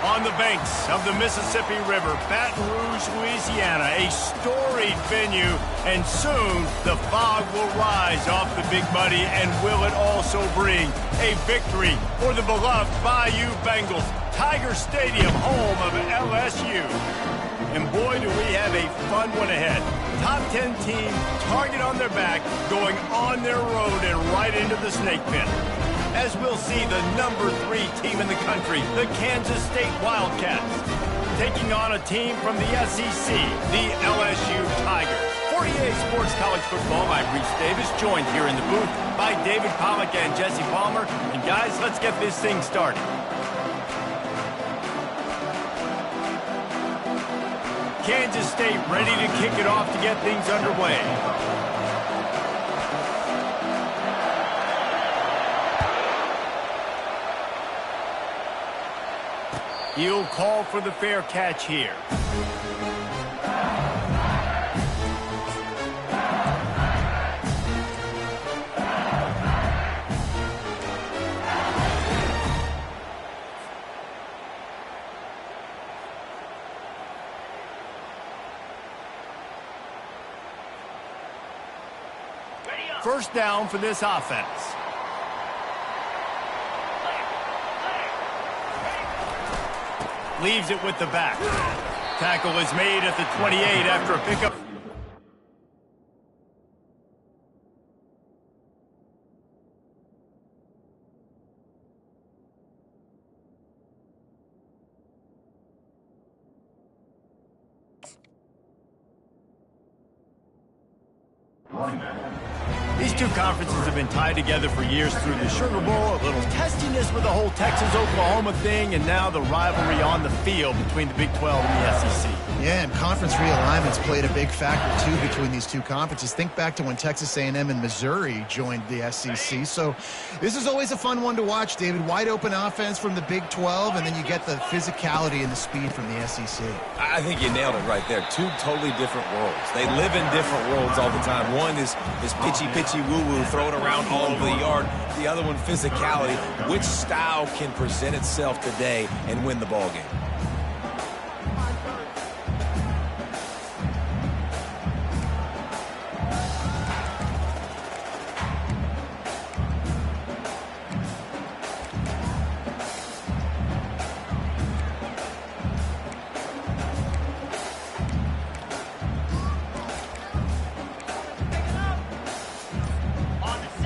On the banks of the Mississippi River, Baton Rouge, Louisiana, a storied venue, and soon the fog will rise off the Big Muddy, and will it also bring a victory for the beloved Bayou Bengals. Tiger Stadium, home of LSU. And boy, do we have a fun one ahead. Top 10 team, target on their back, going on their road and right into the snake pit. As we'll see the number 3 team in the country, the Kansas State Wildcats, taking on a team from the SEC, the LSU Tigers. For EA Sports College Football, I'm Reese Davis, joined here in the booth by David Pollack and Jesse Palmer. And guys, let's get this thing started. Kansas State ready to kick it off to get things underway. He'll call for the fair catch here. First down for this offense. Leaves it with the back. Tackle is made at the 28 after a pickup. These two conferences have been tied together for years through the Sugar Bowl, a little testiness with the whole Texas-Oklahoma thing, and now the rivalry on the field between the Big 12 and the SEC. Yeah, and conference realignments played a big factor, too, between these two conferences. Think back to when Texas A&M and Missouri joined the SEC. So this is always a fun one to watch, David. Wide open offense from the Big 12, and then you get the physicality and the speed from the SEC. I think you nailed it right there. Two totally different worlds. They live in different worlds all the time. One is pitchy woo-woo, throw it around all over the yard. The other one, physicality. Which style can present itself today and win the ball game?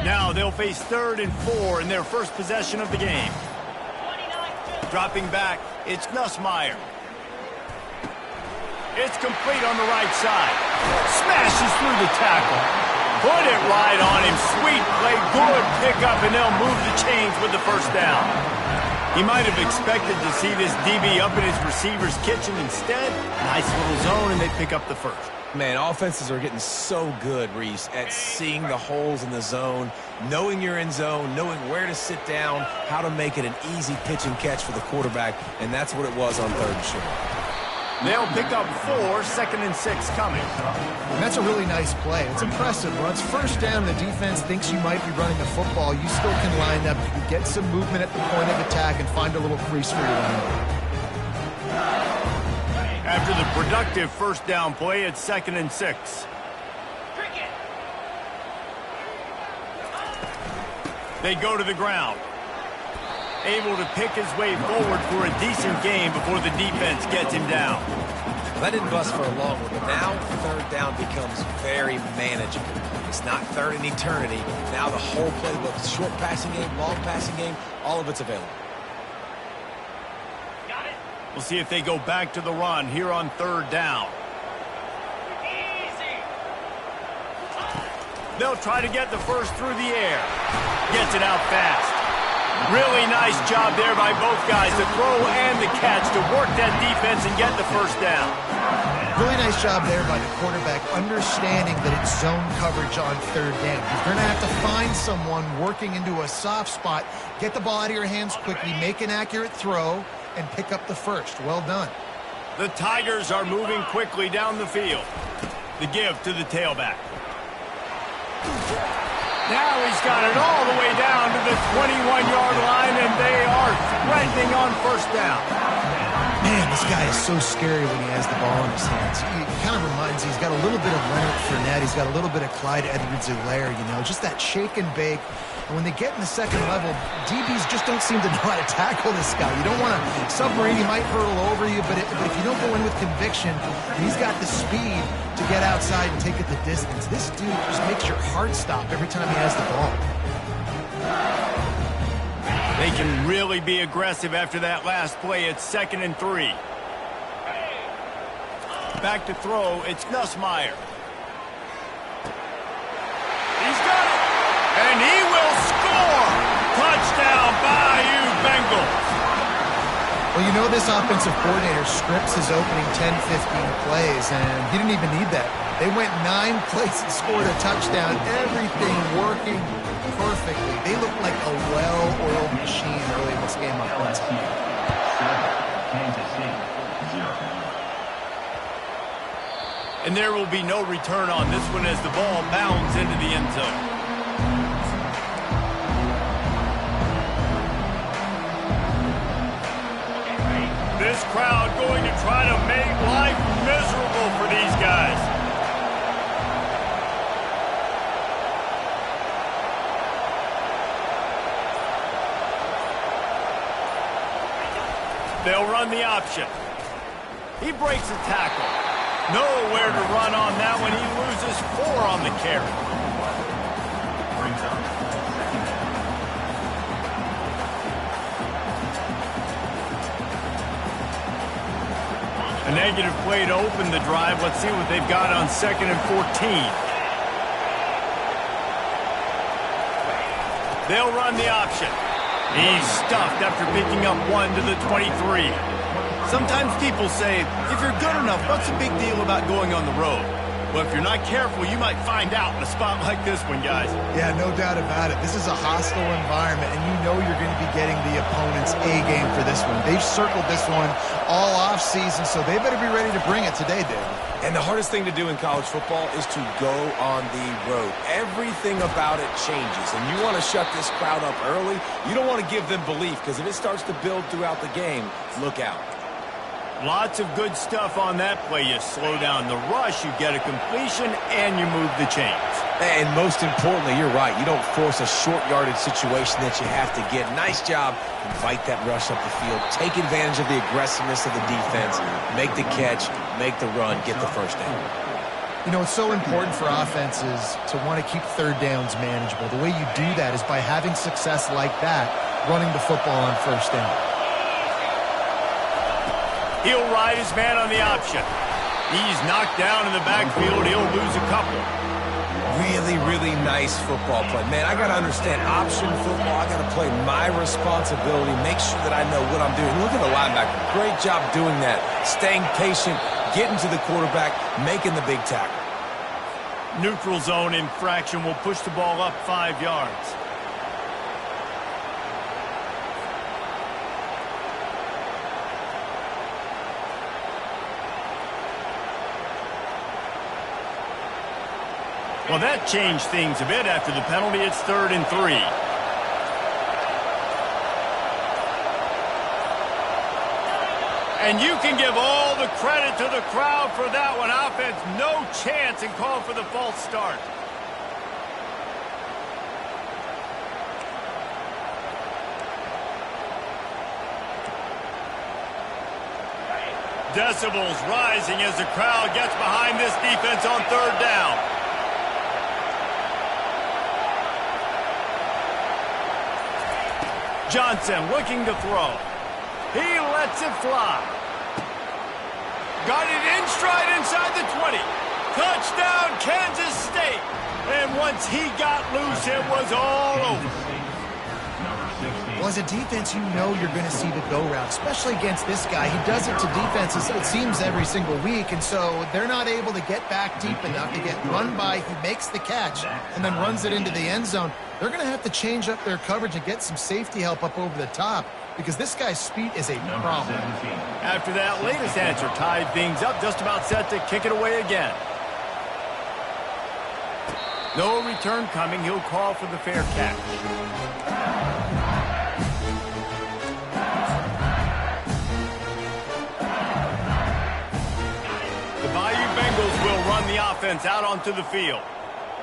Now they'll face 3rd and 4 in their first possession of the game. Dropping back, it's Nussmeier. It's complete on the right side. Smashes through the tackle. Put it right on him. Sweet play, good pickup, and they'll move the chains with the first down. He might have expected to see this DB up in his receiver's kitchen. Instead, nice little zone, and they pick up the first. Man, offenses are getting so good, Reese, at seeing the holes in the zone, knowing you're in zone, knowing where to sit down, how to make it an easy pitch and catch for the quarterback, and that's what it was on 3rd and short. They'll pick up 4, 2nd and 6 coming. And that's a really nice play. It's impressive. Once first down, the defense thinks you might be running the football. You still can line up. You can get some movement at the point of attack and find a little crease for your running. After the productive first down play, it's 2nd and 6. They go to the ground. Able to pick his way forward for a decent game before the defense gets him down. That didn't bust for a long one, but now 3rd down becomes very manageable. It's not 3rd and eternity. Now the whole playbook, short passing game, long passing game, all of it's available. We'll see if they go back to the run here on 3rd down. They'll try to get the first through the air. Gets it out fast. Really nice job there by both guys, the throw and the catch, to work that defense and get the first down. Really nice job there by the quarterback, understanding that it's zone coverage on 3rd down. You're going to have to find someone working into a soft spot, get the ball out of your hands quickly, make an accurate throw, and pick up the first. Well done. The Tigers are moving quickly down the field. The give to the tailback. Now he's got it all the way down to the 21-yard line, and they are threatening on first down. Man, this guy is so scary when he has the ball in his hands. He kind of reminds me, he's got a little bit of Leonard Fournette. He's got a little bit of Clyde Edwards-Helaire, you know, just that shake and bake. And when they get in the second level, DBs just don't seem to know how to tackle this guy. You don't want to submarine, he might hurtle over you, but if you don't go in with conviction, and he's got the speed to get outside and take it the distance, this dude just makes your heart stop every time he has the ball. They can really be aggressive after that last play. It's 2nd and 3. Back to throw, it's Nussmeier. He's got it! And he will score! Touchdown, Bayou Bengals! Well, you know this offensive coordinator scripts his opening 10, 15 plays, and he didn't even need that. They went 9 plays and scored a touchdown. Everything working perfectly. They look like a well-oiled machine early in this game offensively. And there will be no return on this one as the ball bounds into the end zone. This crowd going to try to make life miserable for these guys. They'll run the option. He breaks a tackle. Nowhere to run on that one. He loses 4 on the carry. A negative play to open the drive. Let's see what they've got on 2nd and 14. They'll run the option. He's stuffed after picking up 1 to the 23. Sometimes people say, if you're good enough, what's the big deal about going on the road? Well, if you're not careful, you might find out in a spot like this one, guys. Yeah, no doubt about it. This is a hostile environment, and you know you're going to be getting the opponent's A-game for this one. They've circled this one all off-season, so they better be ready to bring it today, David. And the hardest thing to do in college football is to go on the road. Everything about it changes, and you want to shut this crowd up early. You don't want to give them belief, because if it starts to build throughout the game, look out. Lots of good stuff on that play. You slow down the rush, you get a completion, and you move the chains. And most importantly, you're right. You don't force a short yardage situation that you have to get. Nice job. Invite that rush up the field. Take advantage of the aggressiveness of the defense. Make the catch. Make the run. Get the first down. You know, it's so important for offenses to want to keep third downs manageable. The way you do that is by having success like that, running the football on first down. He'll ride his man on the option. He's knocked down in the backfield. He'll lose a couple. Really, really nice football play. Man, I got to understand option football. I got to play my responsibility, make sure that I know what I'm doing. Look at the linebacker. Great job doing that. Staying patient, getting to the quarterback, making the big tackle. Neutral zone infraction will push the ball up 5 yards. Well, that changed things a bit after the penalty. It's 3rd and 3. And you can give all the credit to the crowd for that one. Offense, no chance, and call for the false start. Decibels rising as the crowd gets behind this defense on 3rd down. Johnson looking to throw. He lets it fly. Got it in stride inside the 20. Touchdown, Kansas State. And once he got loose, it was all over. Well, as a defense, you know you're going to see the go route, especially against this guy. He does it to defenses, it seems, every single week, and so they're not able to get back deep enough to get run by. He makes the catch and then runs it into the end zone. They're going to have to change up their coverage and get some safety help up over the top because this guy's speed is a problem. After that latest answer tied things up, just about set to kick it away again. No return coming. He'll call for the fair catch. offense out onto the field.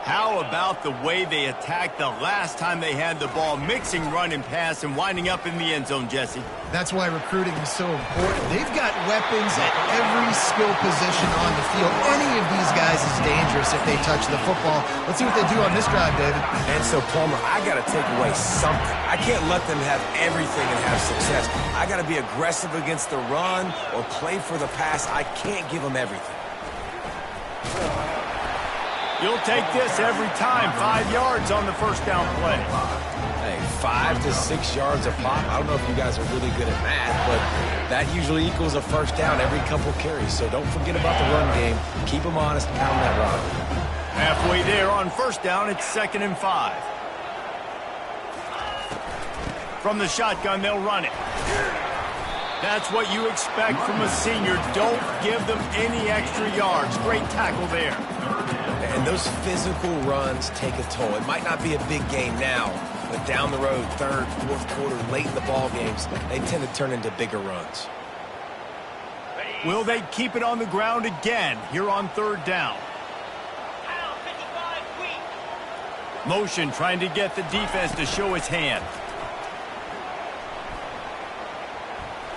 How about the way they attacked the last time they had the ball, mixing run and pass and winding up in the end zone, Jesse? That's why recruiting is so important. They've got weapons at every skill position on the field. Any of these guys is dangerous if they touch the football. Let's see what they do on this drive, David. And so, Palmer, I got to take away something. I can't let them have everything and have success. I got to be aggressive against the run or play for the pass. I can't give them everything. You'll take this every time. 5 yards on the first down play. Hey, 5 to 6 yards a pop. I don't know if you guys are really good at math, but that usually equals a first down every couple carries. So don't forget about the run game. Keep them honest, pound that rock. Halfway there on first down, it's 2nd and 5. From the shotgun, they'll run it. That's what you expect from a senior. Don't give them any extra yards. Great tackle there. And those physical runs take a toll. It might not be a big game now, but down the road, 3rd, 4th quarter, late in the ball games, they tend to turn into bigger runs. Will they keep it on the ground again here on 3rd down? Motion trying to get the defense to show his hand.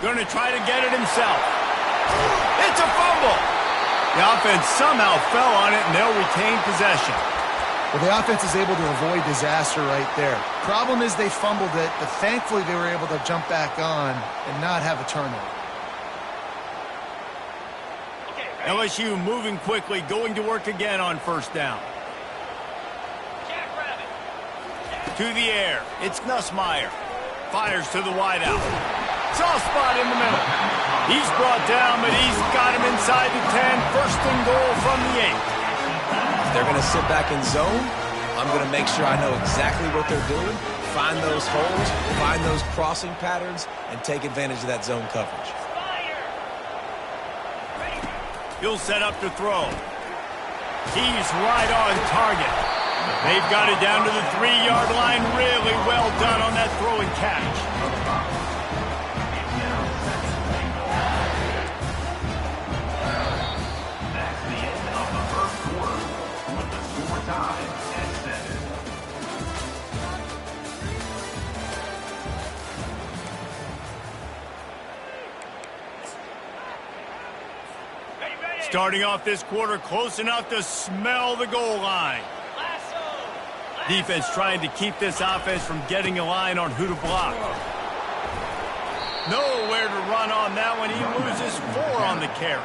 Going to try to get it himself. It's a fumble. The offense somehow fell on it, and they'll retain possession. Well, the offense is able to avoid disaster right there. Problem is they fumbled it, but thankfully they were able to jump back on and not have a turnover. LSU moving quickly, going to work again on first down. To the air. It's Nussmeier. Fires to the wideout. Soft spot in the middle. He's brought down, but he's got him inside the 10. 1st and goal from the 8. If they're going to sit back in zone, I'm going to make sure I know exactly what they're doing, find those holes, find those crossing patterns, and take advantage of that zone coverage. He'll set up to throw. He's right on target. They've got it down to the 3-yard line. Really well done on that throw and catch. Starting off this quarter close enough to smell the goal line. Defense trying to keep this offense from getting a line on who to block. Nowhere to run on that one. He loses 4 on the carry.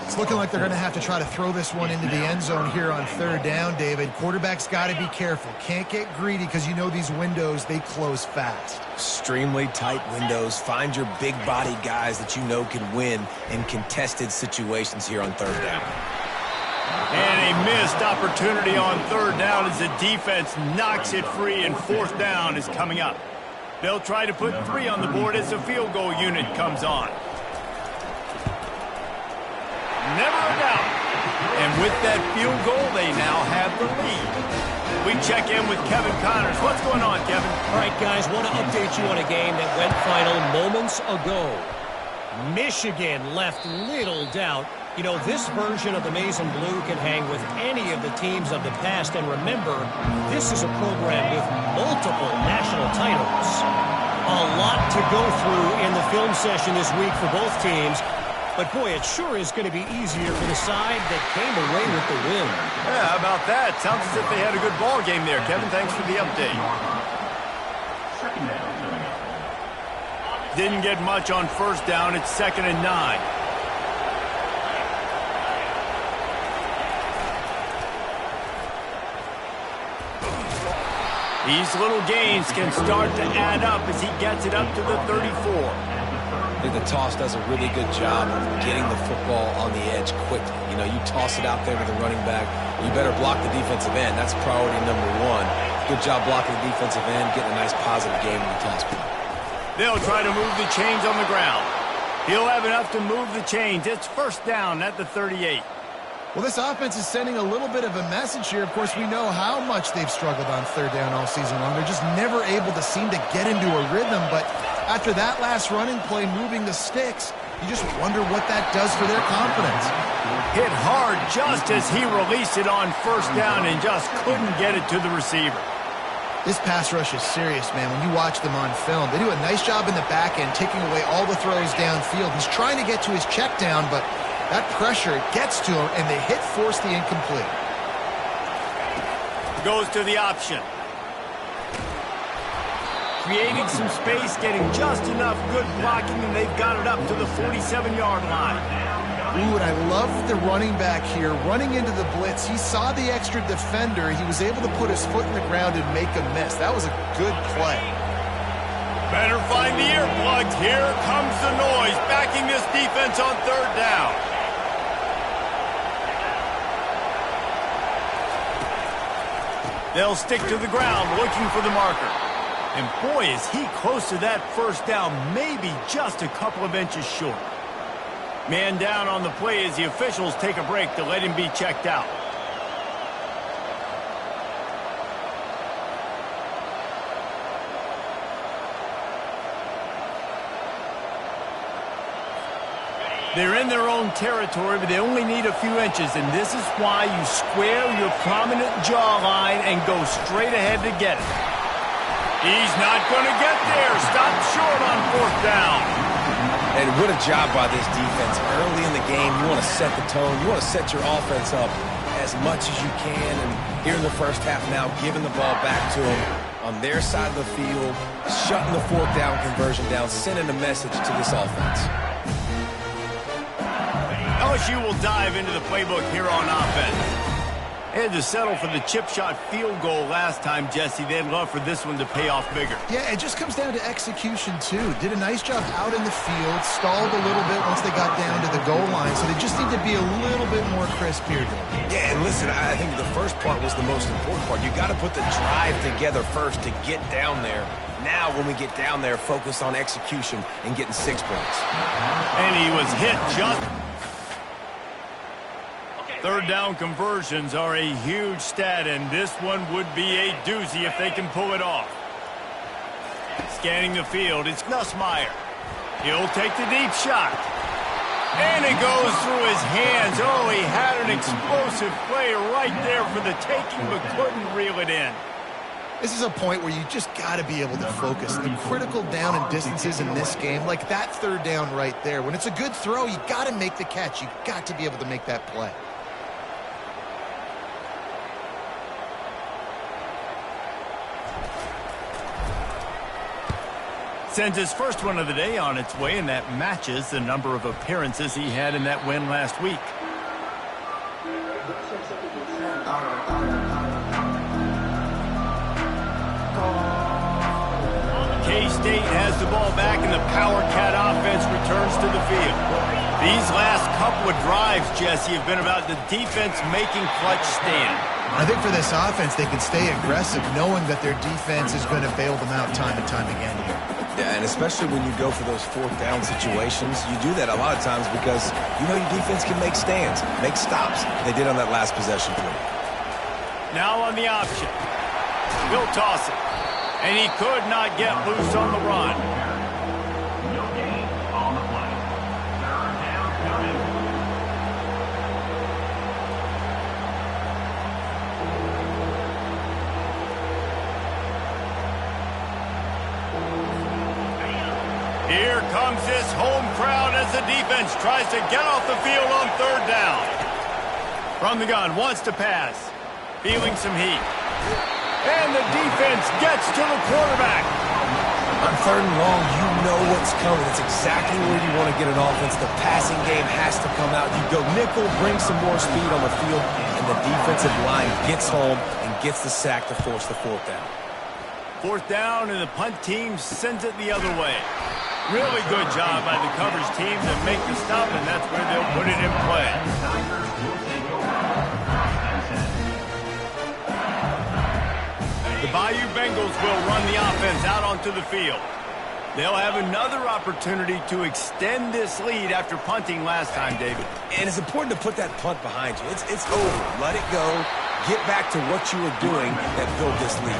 It's looking like they're going to have to try to throw this one into the end zone here on 3rd down, David. Quarterback's got to be careful. Can't get greedy because you know these windows, they close fast. Extremely tight windows. Find your big body guys that you know can win in contested situations here on 3rd down. And a missed opportunity on 3rd down as the defense knocks it free, and 4th down is coming up. They'll try to put 3 on the board as the field goal unit comes on. Never a doubt. And with that field goal, they now have the lead. We check in with Kevin Connors. What's going on, Kevin? All right, guys, want to update you on a game that went final moments ago. Michigan left little doubt. You know, this version of the Maize and Blue can hang with any of the teams of the past. And remember, this is a program with multiple national titles. A lot to go through in the film session this week for both teams. But, boy, it sure is going to be easier for the side that came away with the win. Yeah, how about that? Sounds as if they had a good ball game there. Kevin, thanks for the update. Didn't get much on first down. It's 2nd and 9. These little gains can start to add up as he gets it up to the 34. I think the toss does a really good job of getting the football on the edge quickly. You know, you toss it out there to the running back, you better block the defensive end. That's priority number 1. Good job blocking the defensive end, getting a nice positive game in the toss play. They'll try to move the chains on the ground. He'll have enough to move the chains. It's 1st down at the 38. Well, this offense is sending a little bit of a message here. Of course, we know how much they've struggled on 3rd down all season long. They're just never able to seem to get into a rhythm. But after that last running play, moving the sticks, you just wonder what that does for their confidence. Hit hard just as he released it on first down and just couldn't get it to the receiver. This pass rush is serious, man. When you watch them on film, they do a nice job in the back end, taking away all the throws downfield. He's trying to get to his check down, but that pressure gets to him, and the hit forced the incomplete. Goes to the option. Creating some space, getting just enough good blocking, and they've got it up to the 47-yard line. Ooh, and I love the running back here. Running into the blitz, he saw the extra defender. He was able to put his foot in the ground and make a miss. That was a good play. Better find the earplugs. Here comes the noise, backing this defense on third down. They'll stick to the ground, looking for the marker. And boy, is he close to that first down, maybe just a couple of inches short. Man down on the play as the officials take a break to let him be checked out. They're in their own territory, but they only need a few inches, and this is why you square your prominent jawline and go straight ahead to get it. He's not going to get there. Stop short on fourth down. And what a job by this defense. Early in the game, you want to set the tone. You want to set your offense up as much as you can. And here in the first half now, giving the ball back to them on their side of the field, shutting the fourth down conversion down, sending a message to this offense. LSU will dive into the playbook here on offense. They had to settle for the chip shot field goal last time, Jesse. They'd love for this one to pay off bigger. Yeah, it just comes down to execution, too. Did a nice job out in the field, stalled a little bit once they got down to the goal line, so they just need to be a little bit more crisp here. Yeah, and listen, I think the first part was the most important part. You got to put the drive together first to get down there. Now, when we get down there, focus on execution and getting 6 points. And he was hit just... Third down conversions are a huge stat, and this one would be a doozy if they can pull it off. Scanning the field, it's Nussmeier. He'll take the deep shot. And it goes through his hands. Oh, he had an explosive play right there for the taking, but couldn't reel it in. This is a point where you just got to be able to focus. The critical down and distances in this game, like that third down right there. When it's a good throw, you got to make the catch. You got to be able to make that play. Sends his first one of the day on its way, and that matches the number of appearances he had in that win last week. K-State has the ball back, and the Power Cat offense returns to the field. These last couple of drives, Jesse, have been about the defense making clutch stand. I think for this offense, they can stay aggressive knowing that their defense is going to bail them out time and time again here. Yeah, and especially when you go for those fourth down situations, you do that a lot of times because you know your defense can make stands, make stops. They did on that last possession play. Now on the option. He'll toss it. And he could not get loose on the run. No gain on the play. Third down. Here comes this home crowd as the defense tries to get off the field on third down. From the gun, wants to pass. Feeling some heat. And the defense gets to the quarterback. On third and long, you know what's coming. It's exactly where you want to get an offense. The passing game has to come out. You go nickel, bring some more speed on the field, and the defensive line gets home and gets the sack to force the fourth down. Fourth down, and the punt team sends it the other way. Really good job by the coverage team to make the stop, and that's where they'll put it in play. The Bayou Bengals will run the offense out onto the field. They'll have another opportunity to extend this lead after punting last time, David. And it's important to put that punt behind you. It's over. Let it go. Get back to what you were doing that built this lead.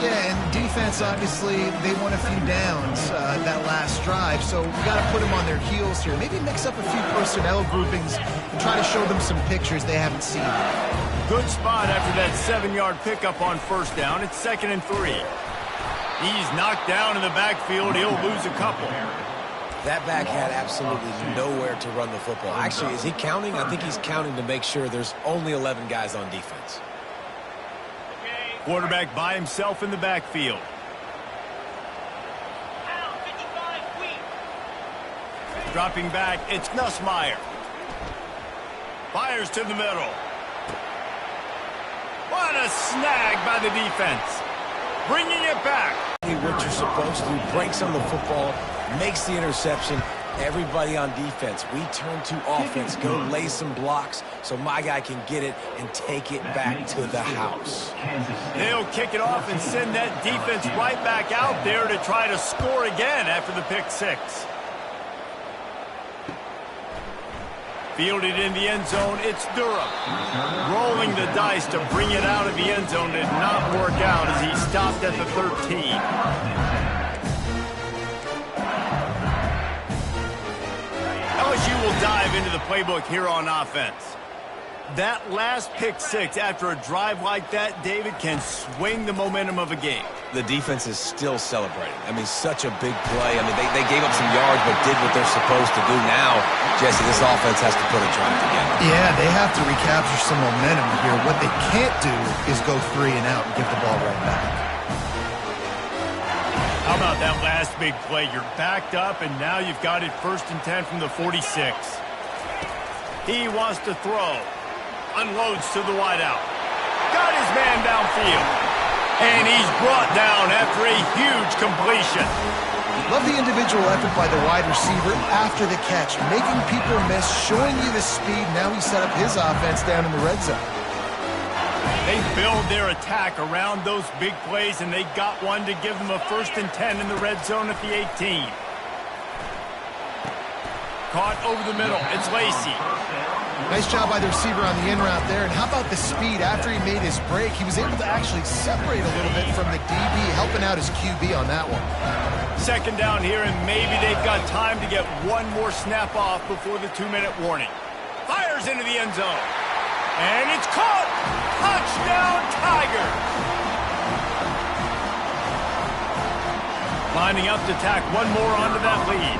Yeah, and defense, obviously, they won a few downs that last drive, so we got to put them on their heels here. Maybe mix up a few personnel groupings and try to show them some pictures they haven't seen. Good spot after that 7-yard pickup on first down. It's 2nd and 3. He's knocked down in the backfield. He'll lose a couple. That back had absolutely nowhere to run the football. Actually, is he counting? I think he's counting to make sure there's only 11 guys on defense. Quarterback by himself in the backfield. Dropping back, it's Nussmeier. Fires to the middle. What a snag by the defense. Bringing it back. What you're supposed to do, breaks on the football, makes the interception. Everybody on defense, we turn to offense, go lay some blocks so my guy can get it and take it back to the house. They'll kick it off and send that defense right back out there to try to score again after the pick six. Fielded in the end zone, it's Durham. Rolling the dice to bring it out of the end zone did not work out as he stopped at the 13. LSU will dive into the playbook here on offense. That last pick six after a drive like that, David, can swing the momentum of a game. The defense is still celebrating. I mean, such a big play. I mean, they gave up some yards but did what they're supposed to do. Now, Jesse, this offense has to put a drive together. Yeah, they have to recapture some momentum here. What they can't do is go 3 and out and give the ball right back. How about that last big play? You're backed up, and now you've got it 1st and 10 from the 46. He wants to throw. Unloads to the wideout. Got his man downfield. And he's brought down after a huge completion. Love the individual effort by the wide receiver after the catch, making people miss, showing you the speed. Now he set up his offense down in the red zone. They build their attack around those big plays, and they got one to give them a 1st and 10 in the red zone at the 18. Caught over the middle. It's Lacey. Nice job by the receiver on the in route there. And how about the speed after he made his break? He was able to actually separate a little bit from the DB, helping out his QB on that one. 2nd down here, and maybe they've got time to get one more snap off before the 2-minute warning. Fires into the end zone. And it's caught! Touchdown, Tigers! Lining up to tack one more onto that lead.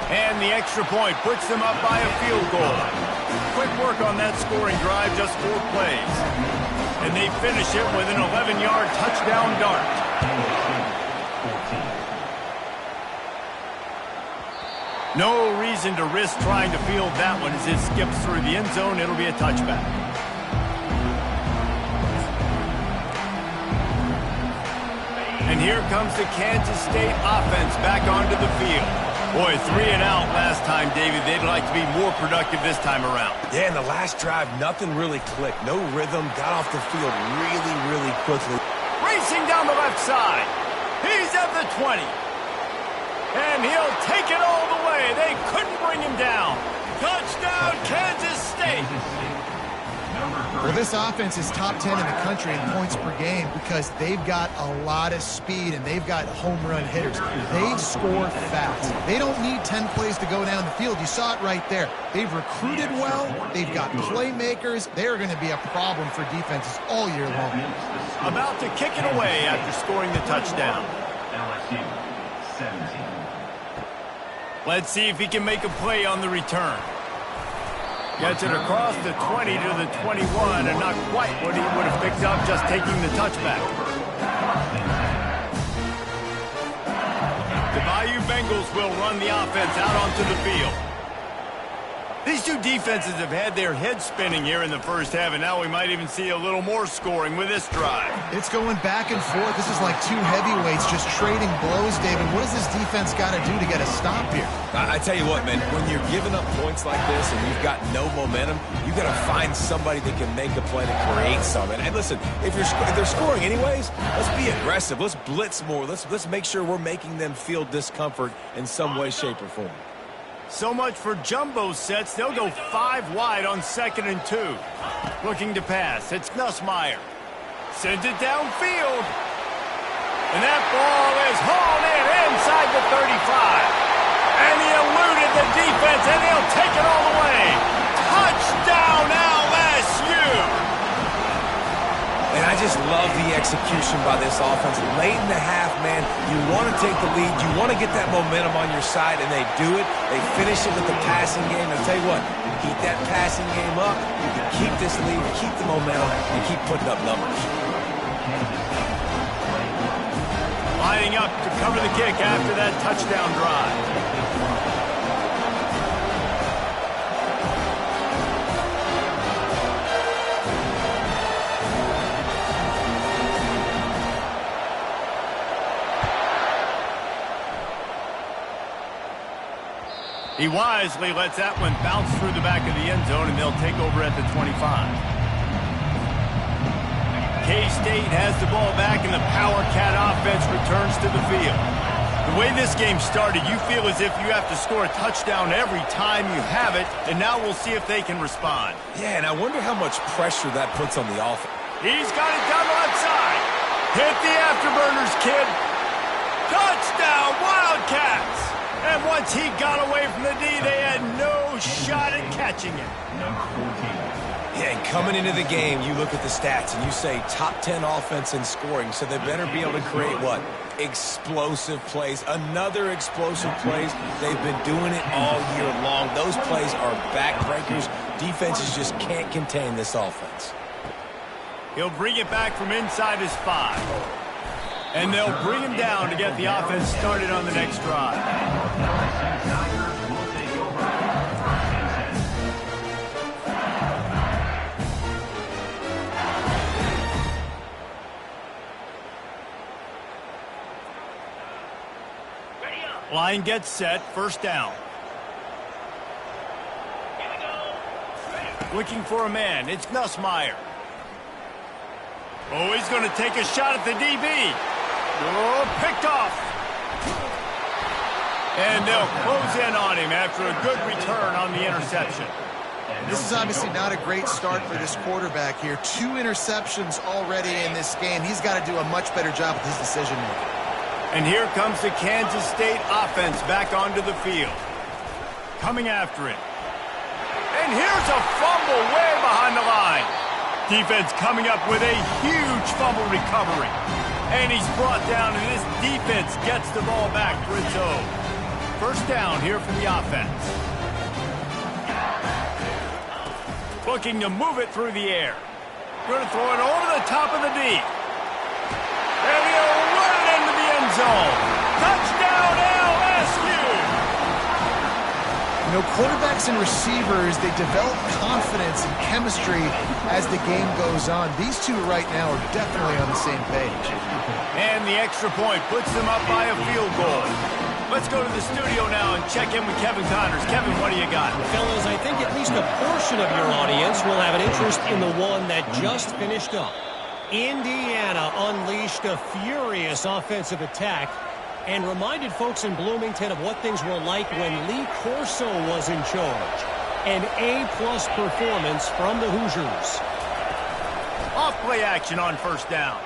And the extra point puts them up by a field goal. Quick work on that scoring drive, just 4 plays. And they finish it with an 11-yard touchdown dart. No reason to risk trying to field that one as it skips through the end zone. It'll be a touchback. And here comes the Kansas State offense back onto the field. Boy, 3 and out last time, David. They'd like to be more productive this time around. Yeah, in the last drive, nothing really clicked. No rhythm. Got off the field really, really quickly. Racing down the left side. He's at the 20. And he'll take it all the way. They couldn't bring him down. Touchdown, Kansas State. Well, this offense is top 10 in the country in points per game because they've got a lot of speed and they've got home run hitters. They score fast. They don't need 10 plays to go down the field. You saw it right there. They've recruited well. They've got playmakers. They're going to be a problem for defenses all year long. About to kick it away after scoring the touchdown. LSU 17. Let's see if he can make a play on the return. Gets it across the 20 to the 21, and not quite what he would have picked up just taking the touchback. The Bayou Bengals will run the offense out onto the field. These two defenses have had their heads spinning here in the first half, and now we might even see a little more scoring with this drive. It's going back and forth. This is like two heavyweights just trading blows, David. What does this defense got to do to get a stop here? I tell you what, man, when you're giving up points like this and you've got no momentum, you got to find somebody that can make a play to create something. And listen, if they're scoring anyways, let's be aggressive. Let's blitz more. Let's make sure we're making them feel discomfort in some way, shape, or form. So much for jumbo sets. They'll go 5 wide on 2nd and 2. Looking to pass. It's Nussmeier. Sends it downfield. And that ball is hauled in inside the 35. And he eluded the defense, and he'll take it all the way. Touchdown, LSU! And I just love the execution by this offense. Late in the half, man, you want to take the lead. You want to get that momentum on your side, and they do it. They finish it with the passing game. I'll tell you what, you keep that passing game up, you can keep this lead, keep the momentum, and keep putting up numbers. Lining up to cover the kick after that touchdown drive. He wisely lets that one bounce through the back of the end zone, and they'll take over at the 25. K-State has the ball back, and the Power Cat offense returns to the field. The way this game started, you feel as if you have to score a touchdown every time you have it, and now we'll see if they can respond. Yeah, and I wonder how much pressure that puts on the offense. He's got it down the left side. Hit the afterburners, kid. Touchdown, Wildcats! And once he got away from the D, they had no shot at catching it. Number 14. Yeah, and coming into the game, you look at the stats and you say top 10 offense in scoring, so they better be able to create what? Explosive plays. Another explosive plays. They've been doing it all year long. Those plays are backbreakers. Defenses just can't contain this offense. He'll bring it back from inside his 5. And they'll bring him down to get the offense started on the next drive. Tigers will take over first and 10. Line gets set, first down. Looking for a man, it's Nussmeier. Oh, he's going to take a shot at the DB. Oh, picked off. And they'll close in on him after a good return on the interception. This is obviously not a great start for this quarterback here. 2 interceptions already in this game. He's got to do a much better job with his decision-making. And here comes the Kansas State offense back onto the field. Coming after it. And here's a fumble way behind the line. Defense coming up with a huge fumble recovery. And he's brought down, and this defense gets the ball back for its own. First down here for the offense. Looking to move it through the air. Going to throw it over the top of the D. And he'll run it into the end zone. Touchdown, LSU! You know, quarterbacks and receivers, they develop confidence and chemistry as the game goes on. These two right now are definitely on the same page. And the extra point puts them up by a field goal. Let's go to the studio now and check in with Kevin Connors. Kevin, what do you got? Fellas, I think at least a portion of your audience will have an interest in the one that just finished up. Indiana unleashed a furious offensive attack and reminded folks in Bloomington of what things were like when Lee Corso was in charge. An A-plus performance from the Hoosiers. Off play action on first down.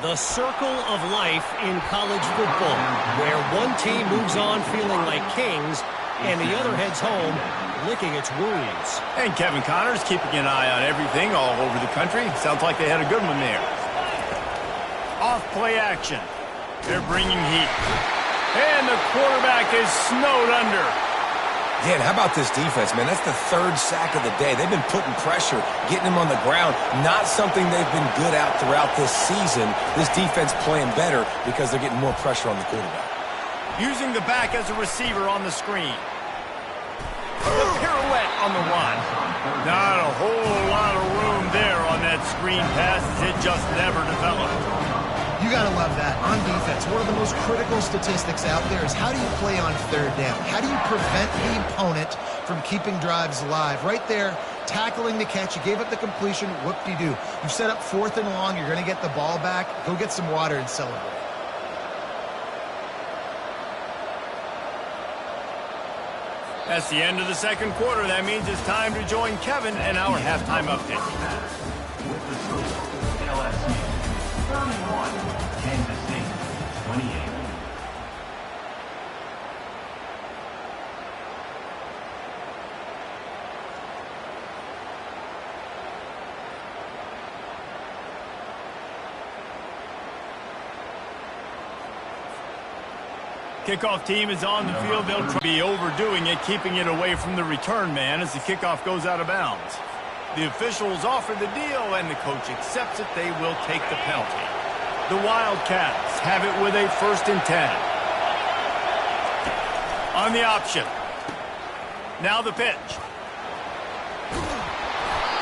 The circle of life in college football, where one team moves on feeling like kings and the other heads home licking its wounds. And Kevin Connors keeping an eye on everything all over the country. Sounds like they had a good one there. Off play action. They're bringing heat. And the quarterback is snowed under. Yeah, and how about this defense, man? That's the 3rd sack of the day. They've been putting pressure, getting him on the ground. Not something they've been good at throughout this season. This defense playing better because they're getting more pressure on the quarterback. Using the back as a receiver on the screen. The pirouette on the one. Not a whole lot of room there on that screen pass as it just never developed. You got to love that. On defense, one of the most critical statistics out there is how do you play on 3rd down? How do you prevent the opponent from keeping drives alive? Right there, tackling the catch. You gave up the completion. Whoop-de-doo. You set up 4th and long. You're going to get the ball back. Go get some water and celebrate. That's the end of the second quarter. That means it's time to join Kevin and our halftime update. With the score, LSU 31, Kansas State 28. Kickoff team is on the field. They'll try to be overdoing it, keeping it away from the return man as the kickoff goes out of bounds. The officials offer the deal, and the coach accepts it. They will take the penalty. The Wildcats have it with a 1st and 10. On the option. Now the pitch.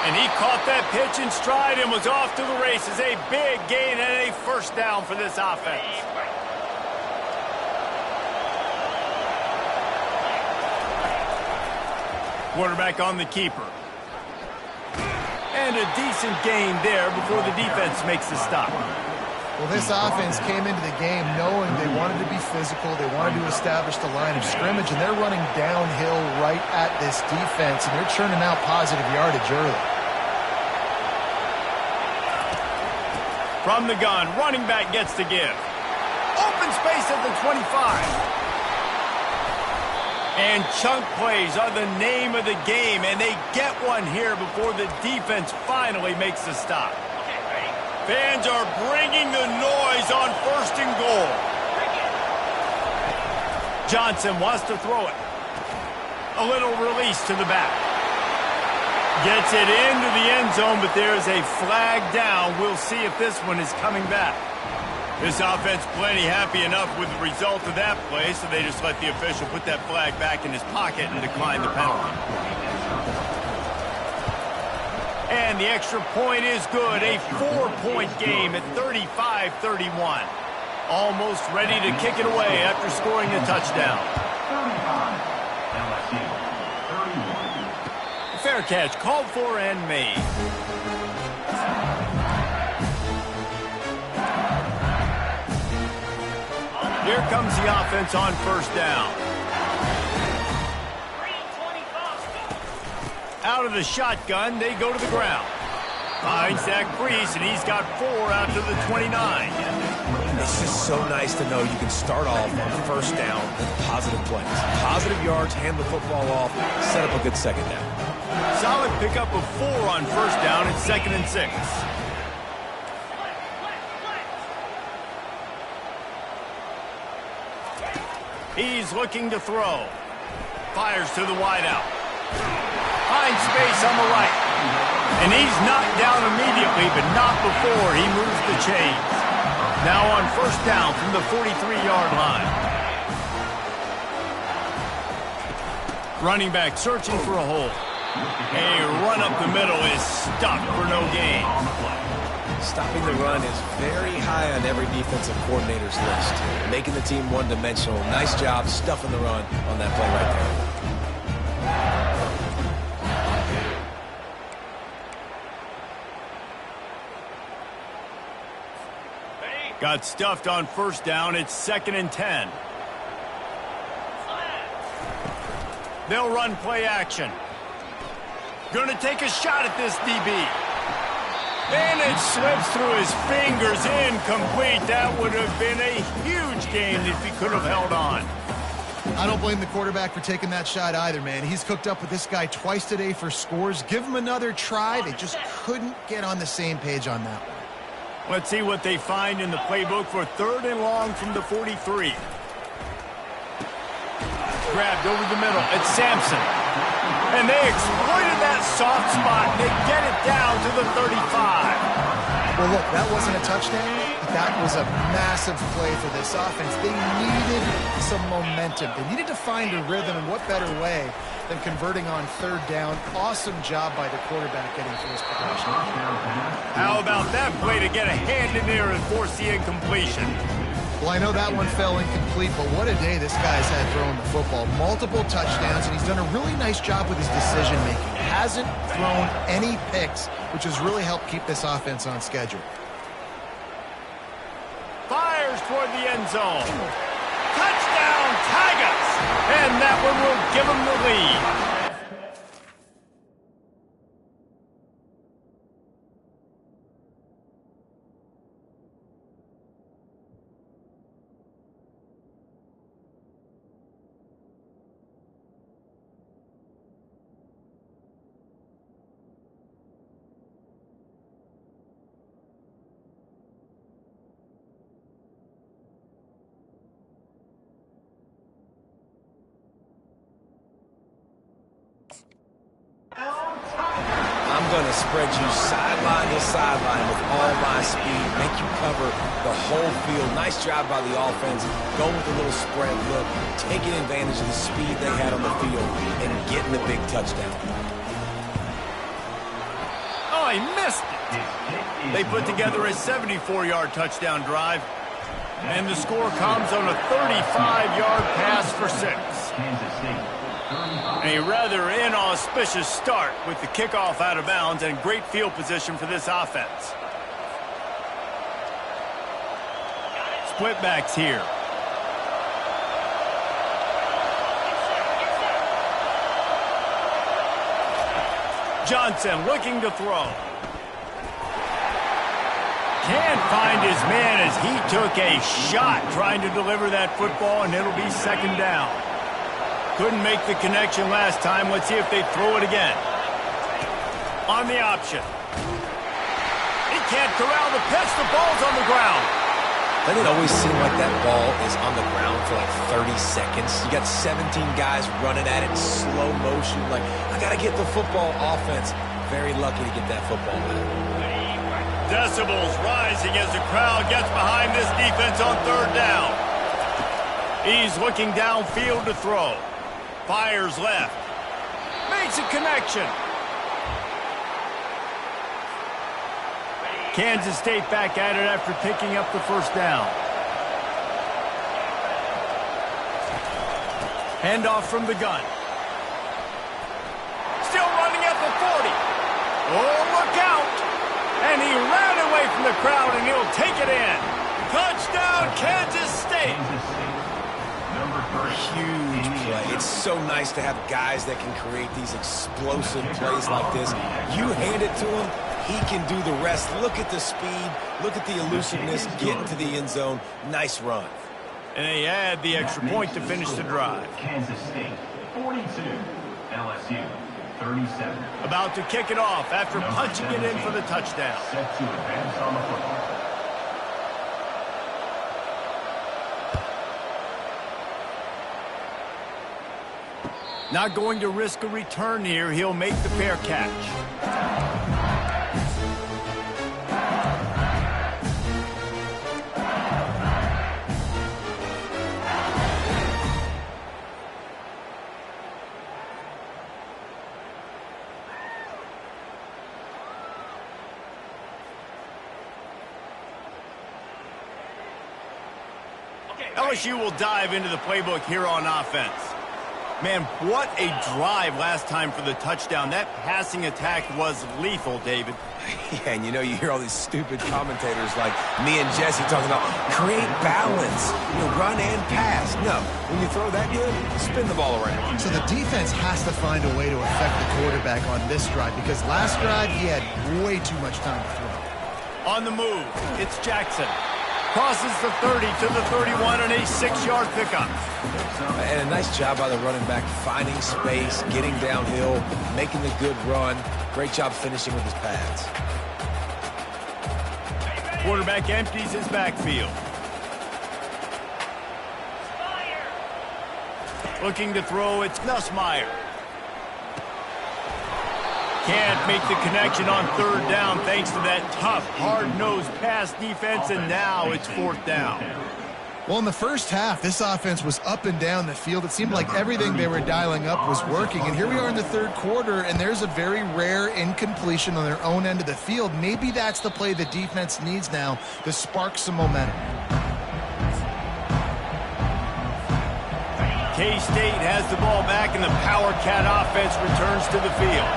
And he caught that pitch in stride and was off to the races. A big gain and a 1st down for this offense. Quarterback on the keeper. And a decent gain there before the defense makes the stop. Well, this offense came into the game knowing they wanted to be physical. They wanted to establish the line of scrimmage, and they're running downhill right at this defense, and they're churning out positive yardage early. From the gun, running back gets the give. Open space at the 25. And chunk plays are the name of the game, and they get one here before the defense finally makes the stop. Fans are bringing the noise on 1st and goal. Johnson wants to throw it. A little release to the back. Gets it into the end zone, but there's a flag down. We'll see if this one is coming back. This offense plenty happy enough with the result of that play, so they just let the official put that flag back in his pocket and decline the penalty. And the extra point is good. A 4-point game at 35-31. Almost ready to kick it away after scoring a touchdown. 35, LSU 31. Fair catch called for and made. Here comes the offense on 1st down. Out of the shotgun, they go to the ground. Finds Zach Priest, and he's got 4 out to the 29. It's just so nice to know you can start off on 1st down with positive plays. Positive yards, hand the football off, set up a good 2nd down. Solid pickup of 4 on 1st down and 2nd and 6. He's looking to throw. Fires to the wideout. Finds space on the right. And he's knocked down immediately, but not before he moves the chains. Now on 1st down from the 43-yard line. Running back searching for a hole. A run up the middle is stopped for no gain. Stopping the run is very high on every defensive coordinator's list. Making the team one-dimensional. Nice job stuffing the run on that play right there. Got stuffed on 1st down. It's 2nd and 10. They'll run play action. Going to take a shot at this DB. And it slips through his fingers, incomplete. That would have been a huge game if he could have held on. I don't blame the quarterback for taking that shot either, man. He's cooked up with this guy twice today for scores. Give him another try. They just couldn't get on the same page on that one. Let's see what they find in the playbook for 3rd and long from the 43. Grabbed over the middle. It's Sampson. And they exploited that soft spot. They get it down to the 35. Well, look, that wasn't a touchdown, but that was a massive play for this offense. They needed some momentum. They needed to find a rhythm, and what better way than converting on 3rd down. Awesome job by the quarterback getting through his progression. How about that play to get a hand in there and force the incompletion? Well, I know that one fell incomplete, but what a day this guy's had throwing the football. Multiple touchdowns, and he's done a really nice job with his decision-making. Hasn't thrown any picks, which has really helped keep this offense on schedule. Fires toward the end zone. Touchdown, Tigers! and that one will give them the lead. I'm going to spread you sideline to sideline with all my speed, make you cover the whole field. Nice job by the offense, going with a little spread look, taking advantage of the speed they had on the field, and getting the big touchdown. Oh, he missed it. They put together a 74-yard touchdown drive, and the score comes on a 35-yard pass for 6. Kansas State. A rather inauspicious start with the kickoff out of bounds and great field position for this offense. Split backs here. Johnson looking to throw. Can't find his man as he took a shot trying to deliver that football, and it'll be second down. Couldn't make the connection last time. Let's see if they throw it again. On the option. He can't corral the pitch. The ball's on the ground. Doesn't it always seem like that ball is on the ground for like 30 seconds? You got 17 guys running at it in slow motion. Like, I got to get the football. Offense, very lucky to get that football back. Decibels rising as the crowd gets behind this defense on third down. He's looking downfield to throw. Fires left. Makes a connection. Kansas State back at it after picking up the first down. Handoff from the gun. Still running at the 40. Oh, look out. And he ran away from the crowd, and he'll take it in. Touchdown, Kansas State. Huge play. It's so nice to have guys that can create these explosive plays like this. You hand it to him, he can do the rest. Look at the speed. Look at the elusiveness. Get into the end zone. Nice run. And they add the extra point to finish the drive. Kansas State, 42. LSU, 37. About to kick it off after punching it in for the touchdown. Set to advance on the football. Not going to risk a return here. He'll make the fair catch. LSU will dive into the playbook here on offense. Man, what a drive last time for the touchdown. That passing attack was lethal, David. Yeah, and you know, you hear all these stupid commentators like me and Jesse talking about create balance, run and pass. No, when you throw that good, spin the ball around. So the defense has to find a way to affect the quarterback on this drive, because last drive he had way too much time to throw. On the move, it's Jackson. Crosses the 30 to the 31 and a 6-yard pickup. And a nice job by the running back, finding space, getting downhill, making the good run. Great job finishing with his pads. Quarterback empties his backfield. Looking to throw, it's Nussmeier. Can't make the connection on third down thanks to that tough, hard-nosed pass defense, and now it's fourth down. Well, in the first half, this offense was up and down the field. It seemed like everything they were dialing up was working. And here we are in the third quarter, and there's a very rare incompletion on their own end of the field. Maybe that's the play the defense needs now to spark some momentum. K-State has the ball back, and the Power Cat offense returns to the field.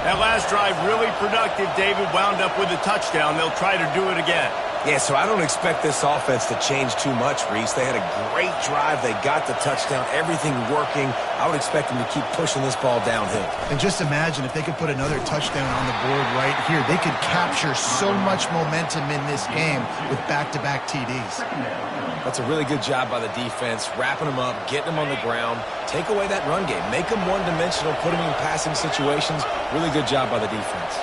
That last drive really productive. David wound up with a touchdown. They'll try to do it again. Yeah, so I don't expect this offense to change too much, Reese. They had a great drive. They got the touchdown, everything working. I would expect them to keep pushing this ball downhill. And just imagine if they could put another touchdown on the board right here. They could capture so much momentum in this game with back-to-back TDs. That's a really good job by the defense, wrapping them up, getting them on the ground. Take away that run game. Make them one-dimensional, put them in passing situations. Really good job by the defense.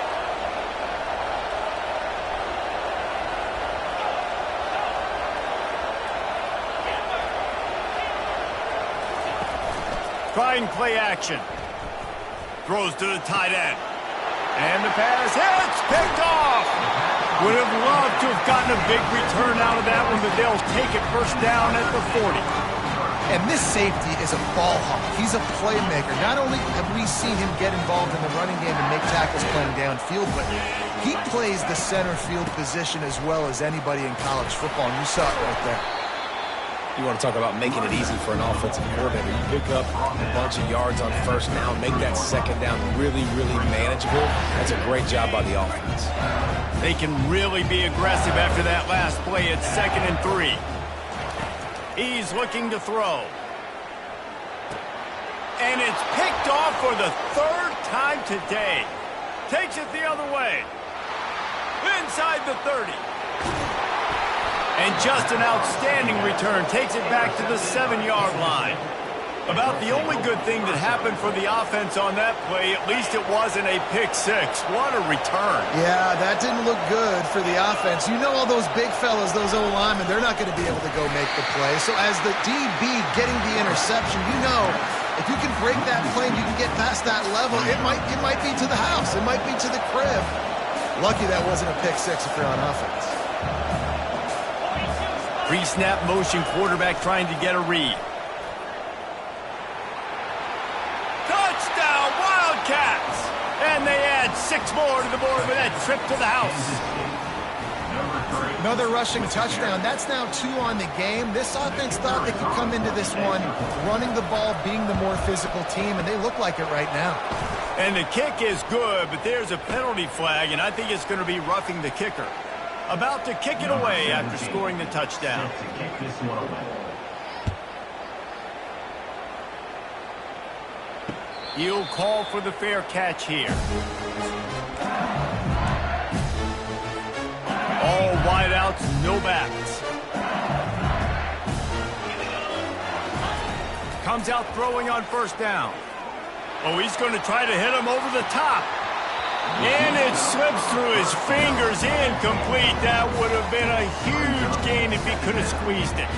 Trying play action. Throws to the tight end. And the pass hits. Picked off. Would have loved to have gotten a big return out of that one, but they'll take it first down at the 40. And this safety is a ball hawk. He's a playmaker. Not only have we seen him get involved in the running game and make tackles playing downfield, but he plays the center field position as well as anybody in college football, and you saw it right there. You want to talk about making it easy for an offensive coordinator. You pick up a bunch of yards on first down, make that second down really, really manageable. That's a great job by the offense. They can really be aggressive after that last play. It's 2nd and 3. He's looking to throw. And it's picked off for the 3rd time today. Takes it the other way. Inside the 30. And just an outstanding return. Takes it back to the 7-yard line. About the only good thing that happened for the offense on that play, at least it wasn't a pick six. What a return. Yeah, that didn't look good for the offense. You know all those big fellas, those O-linemen, they're not going to be able to go make the play. So as the DB getting the interception, you know if you can break that play and you can get past that level, it might be to the house. It might be to the crib. Lucky that wasn't a pick six if you're on offense. Pre-snap motion, quarterback trying to get a read. Touchdown, Wildcats! And they add 6 more to the board with that trip to the house. Another rushing touchdown. That's now 2 on the game. This offense thought they could come into this one running the ball, being the more physical team, and they look like it right now. And the kick is good, but there's a penalty flag, and I think it's going to be roughing the kicker. About to kick it away after scoring the touchdown. He'll call for the fair catch here. All wideouts, no backs. Comes out throwing on first down. Oh, he's going to try to hit him over the top. And it slips through his fingers, incomplete. That would have been a huge gain if he could have squeezed it.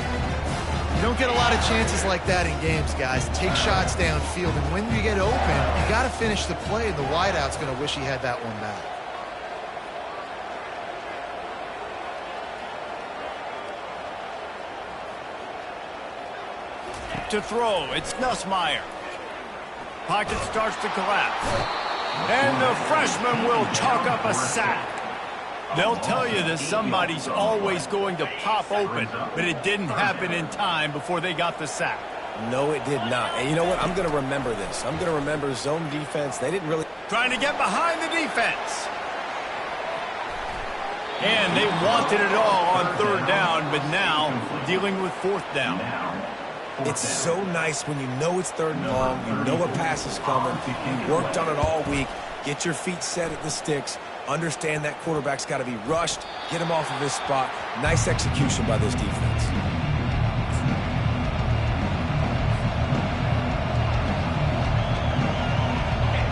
You don't get a lot of chances like that in games, guys. Take shots downfield, and when you get open, you got to finish the play, and the wideout's going to wish he had that one back. To throw, it's Nussmeier. Pocket starts to collapse. And the freshman will chalk up a sack. They'll tell you that somebody's always going to pop open, but it didn't happen in time before they got the sack. No, it did not. And you know what? I'm going to remember this. I'm going to remember zone defense. They didn't really... Trying to get behind the defense. And they wanted it all on 3rd down, but now dealing with 4th down. It's so nice when you know it's 3rd and long, you know a pass is coming, you worked on it all week, get your feet set at the sticks, understand that quarterback's got to be rushed, get him off of his spot. Nice execution by this defense.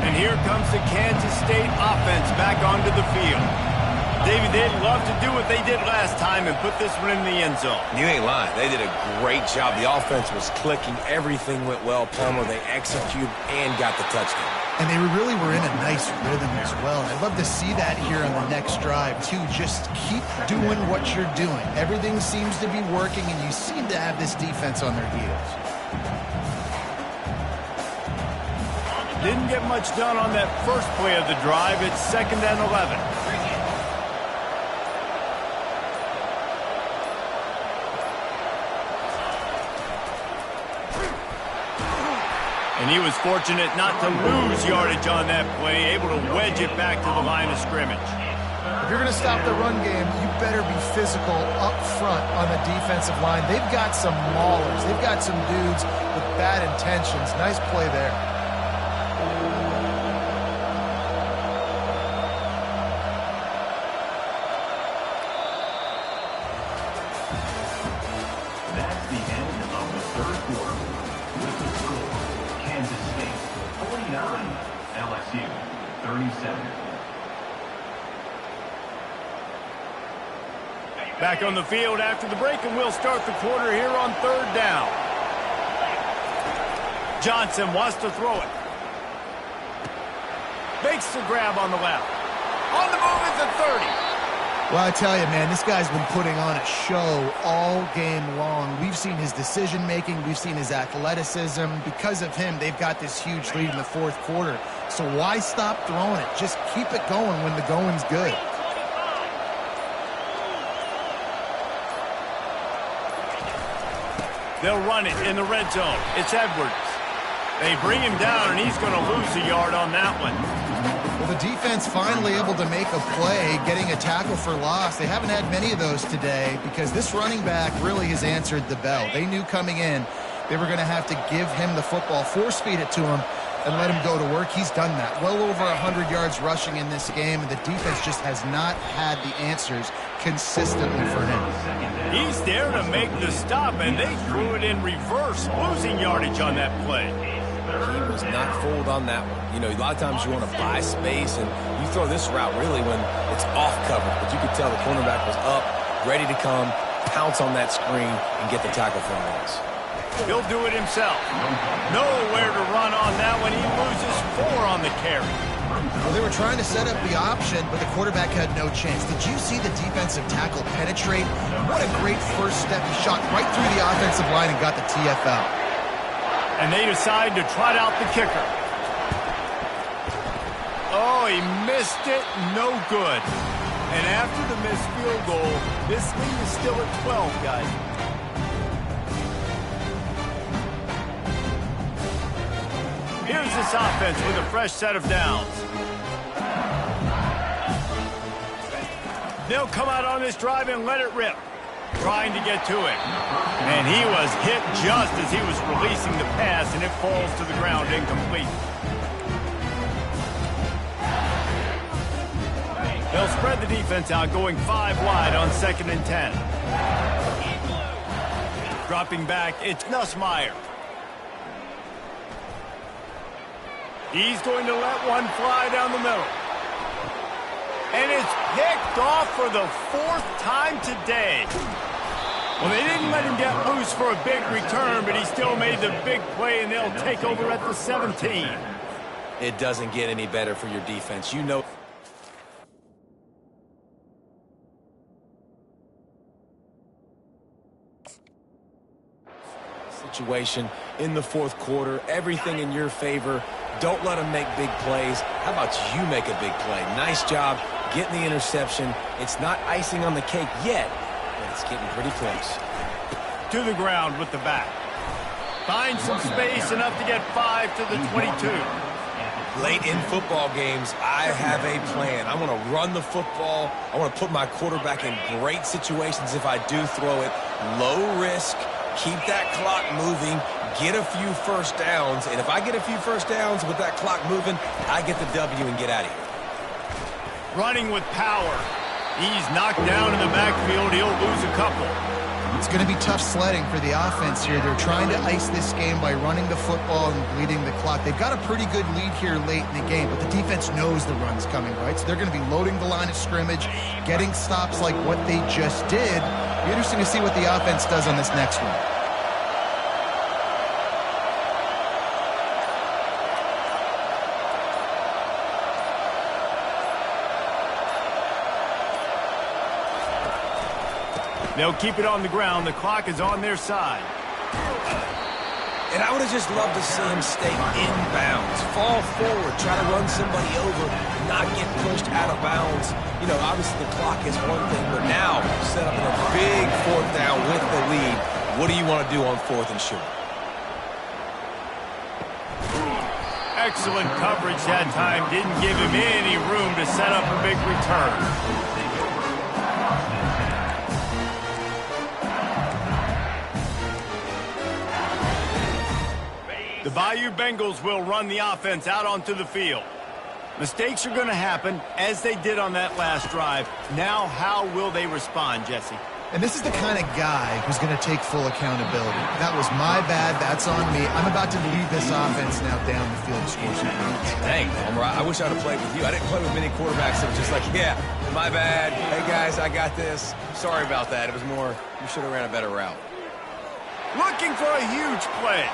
And here comes the Kansas State offense back onto the field. David, they'd love to do what they did last time and put this one in the end zone. You ain't lying. They did a great job. The offense was clicking. Everything went well. Palmer, they executed and got the touchdown. And they really were in a nice rhythm as well. I'd love to see that here on the next drive, too. Just keep doing what you're doing. Everything seems to be working, and you seem to have this defense on their heels. Didn't get much done on that first play of the drive. It's 2nd and 11. And he was fortunate not to lose yardage on that play, able to wedge it back to the line of scrimmage. If you're going to stop the run game, you better be physical up front on the defensive line. They've got some maulers. They've got some dudes with bad intentions. Nice play there. That's the end of the third quarter. With the score, Kansas State 49, LSU 37. Back on the field after the break, and we'll start the quarter here on third down. Johnson wants to throw it. Makes the grab on the left. On the move at the 30. Well, I tell you, man, this guy's been putting on a show all game long. We've seen his decision-making. We've seen his athleticism. Because of him, they've got this huge lead in the fourth quarter. So why stop throwing it? Just keep it going when the going's good. They'll run it in the red zone. It's Edwards. They bring him down, and he's going to lose a yard on that one. Well, the defense finally able to make a play, getting a tackle for loss. They haven't had many of those today because this running back really has answered the bell. They knew coming in they were going to have to give him the football, force-feed it to him, and let him go to work. He's done that. Well over 100 yards rushing in this game, and the defense just has not had the answers consistently for him. He's there to make the stop, and they threw it in reverse, losing yardage on that play. He was not fooled on that one. You know, a lot of times you want to buy space, and you throw this route really when it's off cover. But you could tell the cornerback was up, ready to come, pounce on that screen, and get the tackle for a loss. He'll do it himself. Nowhere to run on that one. He loses 4 on the carry. Well, they were trying to set up the option, but the quarterback had no chance. Did you see the defensive tackle penetrate? What a great first step. He shot right through the offensive line and got the TFL. And they decide to trot out the kicker. Oh, he missed it. No good. And after the missed field goal, this lead is still at 12, guys. Here's this offense with a fresh set of downs. They'll come out on this drive and let it rip, trying to get to it. And he was hit just as he was releasing the pass, and it falls to the ground incomplete. They'll spread the defense out, going 5 wide on 2nd and 10. Dropping back, it's Nussmeier. He's going to let one fly down the middle. And it's picked off for the 4th time today. Well, they didn't let him get loose for a big return, but he still made the big play, and they'll take over at the 17. It doesn't get any better for your defense. You know. Situation in the fourth quarter, everything in your favor. Don't let them make big plays. How about you make a big play? Nice job getting the interception. It's not icing on the cake yet, but it's getting pretty close. To the ground with the back. Finds some space, enough to get 5 to the 22. Late in football games, I have a plan. I want to run the football. I want to put my quarterback in great situations if I do throw it. Low risk. Keep that clock moving, get a few first downs, and if I get a few first downs with that clock moving, I get the W and get out of here. Running with power. He's knocked down in the backfield. He'll lose a couple. It's going to be tough sledding for the offense here. They're trying to ice this game by running the football and bleeding the clock. They've got a pretty good lead here late in the game, but the defense knows the run's coming, right? So they're going to be loading the line of scrimmage, getting stops like what they just did. It'll be interesting to see what the offense does on this next one. They'll keep it on the ground. The clock is on their side. And I would have just loved to see him stay inbounds, fall forward, try to run somebody over, not get pushed out of bounds. You know, obviously the clock is one thing, but now set up in a big 4th down with the lead. What do you want to do on 4th and short? Excellent coverage that time. Didn't give him any room to set up a big return. The Bayou Bengals will run the offense out onto the field. Mistakes are going to happen, as they did on that last drive. Now, how will they respond, Jesse? And this is the kind of guy who's going to take full accountability. That was my bad. That's on me. I'm about to lead this offense now down the field to score some points. Dang, Homer, I wish I would have played with you. I didn't play with many quarterbacks that were just like, yeah, my bad. Hey, guys, I got this. Sorry about that. It was more, you should have ran a better route. Looking for a huge play.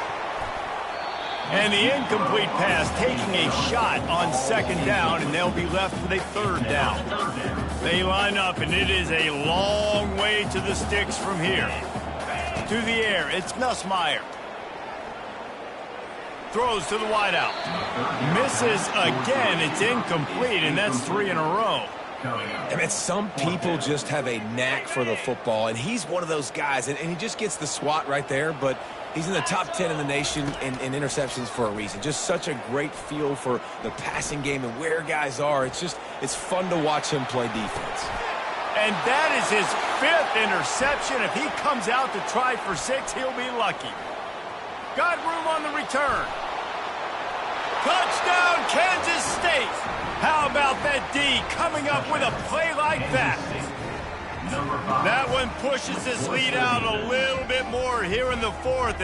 And the incomplete pass taking a shot on second down, and they'll be left with a third down. They line up, and it is a long way to the sticks from here. To the air, it's Nussmeier. Throws to the wideout. Misses again. It's incomplete, and that's 3 in a row. I mean, some people just have a knack for the football, and he's one of those guys, and he just gets the swat right there, but he's in the top 10 in the nation in interceptions for a reason. Just such a great feel for the passing game and where guys are. It's fun to watch him play defense. And that is his 5th interception. If he comes out to try for 6, he'll be lucky. Got room on the return. Touchdown, Kansas State. How about that D coming up with a play like that? That one pushes this lead out a little bit more here in the 4th.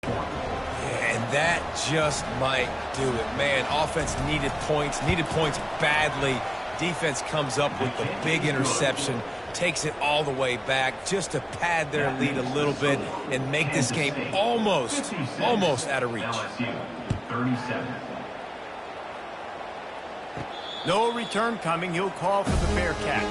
And that just might do it. Man, offense needed points badly. Defense comes up with the big interception, takes it all the way back just to pad their lead a little bit and make this game almost out of reach. LSU, 37. No return coming. He'll call for the fair catch.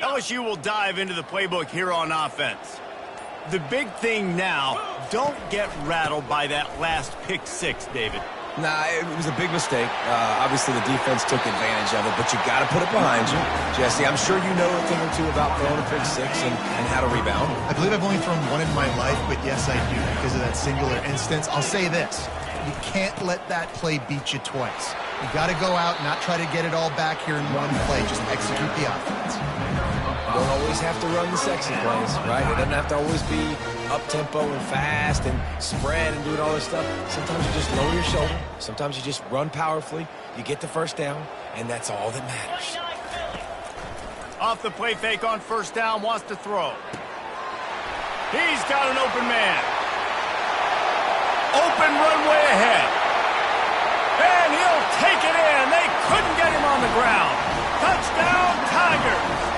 LSU will dive into the playbook here on offense. The big thing now, don't get rattled by that last pick 6, David. Nah, it was a big mistake. Obviously, the defense took advantage of it, but you got to put it behind you. Jesse, I'm sure you know a thing or two about throwing a pick 6 and how to rebound. I believe I've only thrown one in my life, but yes, I do because of that singular instance. I'll say this. You can't let that play beat you twice. You got to go out and not try to get it all back here in one play. Just execute the offense. You don't always have to run the sexy plays, right? It doesn't have to always be up-tempo and fast and spread and doing all this stuff. Sometimes you just lower your shoulder. Sometimes you just run powerfully. You get the first down, and that's all that matters. Off the play fake on first down, wants to throw. He's got an open man. Open runway ahead. And he'll take it in. They couldn't get him on the ground. Touchdown, Tigers.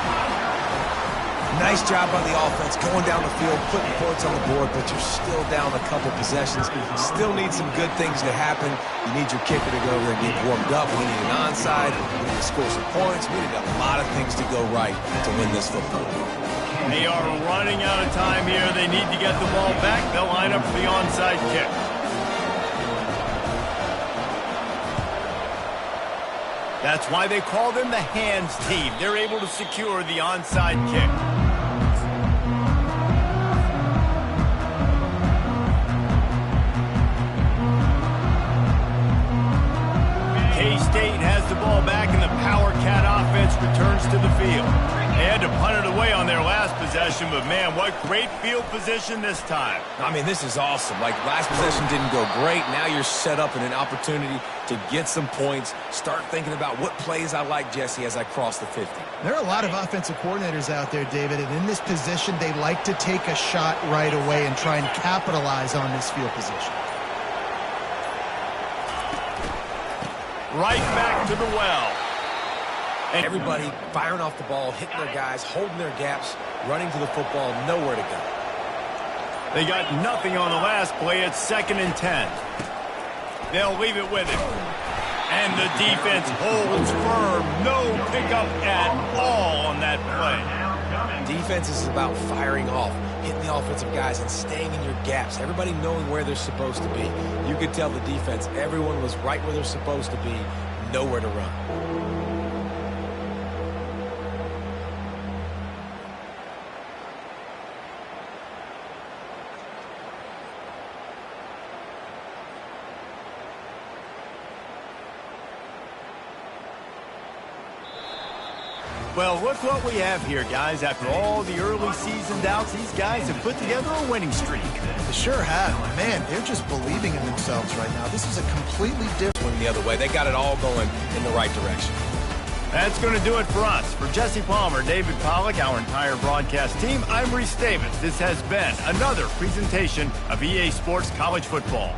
Nice job by the offense going down the field, putting points on the board, but you're still down a couple possessions. Still need some good things to happen. You need your kicker to go there and get warmed up. We need an onside. We need to score some points. We need a lot of things to go right to win this football game. They are running out of time here. They need to get the ball back. They'll line up for the onside kick. That's why they call them the hands team. They're able to secure the onside kick. K-State has the ball back, and the Power Cat offense returns to the field. They had to punt it away on their last possession, but man, what great field position this time. I mean, this is awesome. Like, last possession didn't go great. Now you're set up in an opportunity to get some points. Start thinking about what plays I like, Jesse, as I cross the 50. There are a lot of offensive coordinators out there, David, and in this position, they like to take a shot right away and try and capitalize on this field position. Right back to the well. And everybody firing off the ball, hitting their guys, holding their gaps, running to the football, nowhere to go. They got nothing on the last play. It's 2nd and 10. They'll leave it with him. And the defense holds firm. No pickup at all on that play. Defense is about firing off, hitting the offensive guys, and staying in your gaps. Everybody knowing where they're supposed to be. You could tell the defense, everyone was right where they're supposed to be, nowhere to run. Well, look what we have here, guys. After all the early season doubts, these guys have put together a winning streak. They sure have. Man, they're just believing in themselves right now. This is a completely different... The other way. They got it all going in the right direction. That's going to do it for us. For Jesse Palmer, David Pollack, our entire broadcast team, I'm Reese Davis. This has been another presentation of EA Sports College Football.